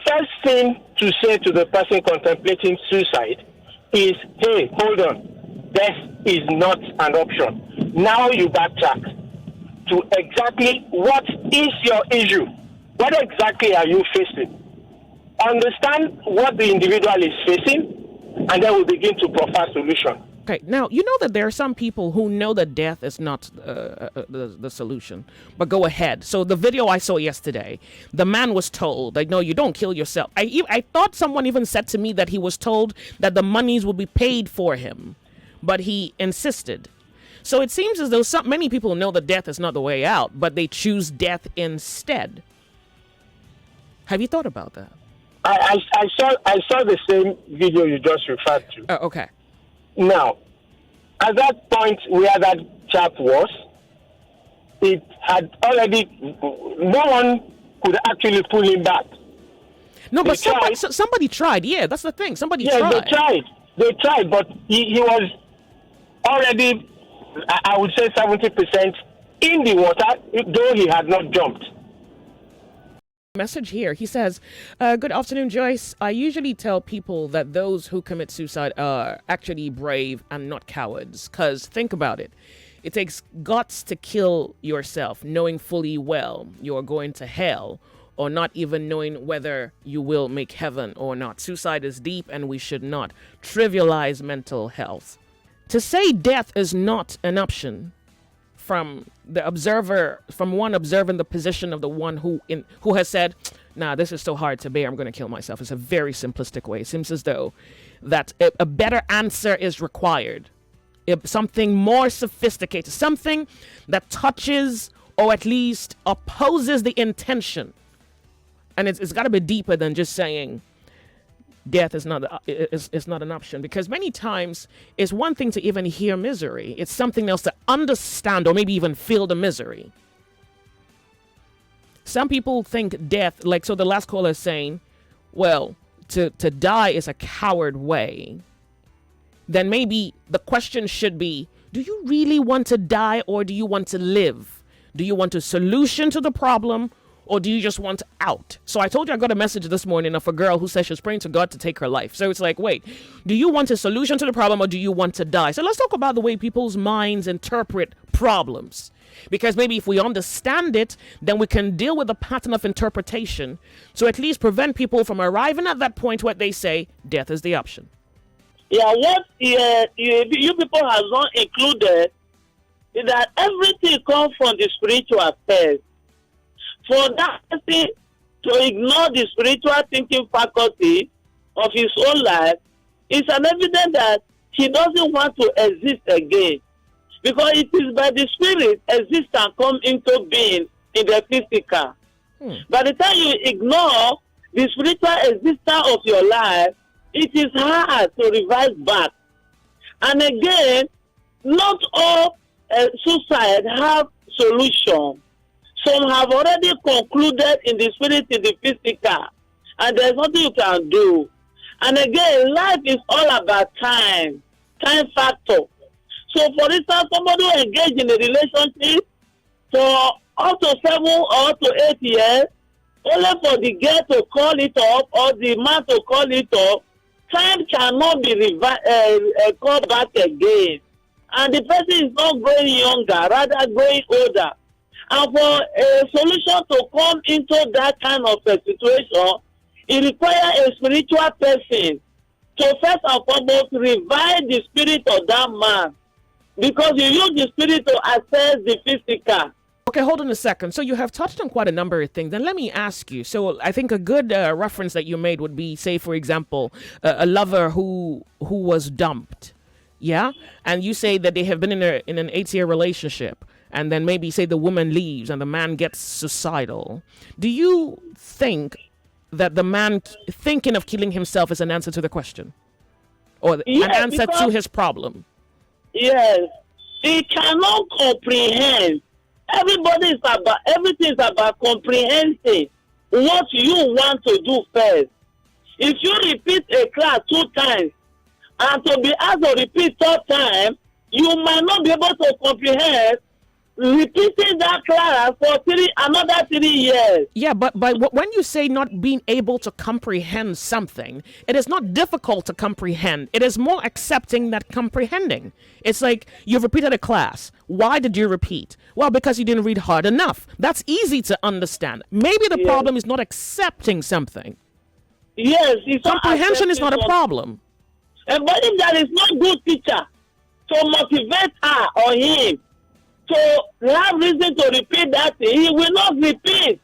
first thing to say to the person contemplating suicide is, hey, hold on, death is not an option. Now you backtrack to exactly what is your issue. What exactly are you facing? Understand what the individual is facing, and then we begin to profile solution. Okay, now, you know that there are some people who know that death is not the solution, but go ahead. So the video I saw yesterday, the man was told, like, no, you don't kill yourself. I thought someone even said to me that he was told that the monies would be paid for him, but he insisted. So it seems as though many people know that death is not the way out, but they choose death instead. Have you thought about that? I saw the same video you just referred to. Okay. Now, at that point where that chap was, it had already, no one could actually pull him back. No, but somebody tried. Yeah, that's the thing. Somebody tried. They tried, but he was already, I would say, 70% in the water, though he had not jumped. Message here. He says, good afternoon, Joyce. I usually tell people that those who commit suicide are actually brave and not cowards. Because think about it. It takes guts to kill yourself, knowing fully well you are going to hell, or not even knowing whether you will make heaven or not. Suicide is deep, and we should not trivialize mental health. To say death is not an option from the observer, from one observing the position of the one who has said, nah, this is so hard to bear, I'm going to kill myself. It's a very simplistic way. It seems as though that a better answer is required. Something more sophisticated, something that touches or at least opposes the intention. And it's got to be deeper than just saying death is not an option, because many times it's one thing to even hear misery. It's something else to understand or maybe even feel the misery. Some people think death, like, so the last caller is saying, well, to die is a coward way. Then maybe the question should be, do you really want to die, or do you want to live? Do you want a solution to the problem, or do you just want out? So I told you I got a message this morning of a girl who says she's praying to God to take her life. So it's like, wait, do you want a solution to the problem, or do you want to die? So let's talk about the way people's minds interpret problems. Because maybe if we understand it, then we can deal with the pattern of interpretation to at least prevent people from arriving at that point where they say death is the option. Yeah, what you people have not included is that everything comes from the spiritual first. For that person to ignore the spiritual thinking faculty of his own life is an evidence that he doesn't want to exist again. Because it is by the spirit existence come into being in the physical. By the time you ignore the spiritual existence of your life, it is hard to revive back. And again, not all suicide have solution. Some have already concluded in the spirit, in the physical, and there's nothing you can do. And again, life is all about time factor. So, for instance, somebody who engaged in a relationship for up to 7 or to 8 years, only for the girl to call it off or the man to call it off, time cannot be called back again. And the person is not growing younger, rather growing older. And for a solution to come into that kind of a situation, it requires a spiritual person to first and foremost revive the spirit of that man. Because you use the spirit to assess the physical. Okay, hold on a second. So you have touched on quite a number of things. Then let me ask you. So I think a good reference that you made would be, say, for example, a lover who was dumped. Yeah? And you say that they have been in an 8-year relationship. And then maybe say the woman leaves and the man gets suicidal. Do you think that the man thinking of killing himself is an answer to the question? Or an answer to his problem? Yes. He cannot comprehend. Everything is about comprehending what you want to do first. If you repeat a class 2 times and to be asked to repeat 3rd time, you might not be able to comprehend repeating that class for another 3 years. Yeah, but when you say not being able to comprehend something, it is not difficult to comprehend. It is more accepting that comprehending. It's like you've repeated a class. Why did you repeat? Well, because you didn't read hard enough. That's easy to understand. Maybe the problem is not accepting something. Yes, comprehension is not a problem. But if there is no good teacher to motivate her or him to have reason to repeat that thing, he will not repeat.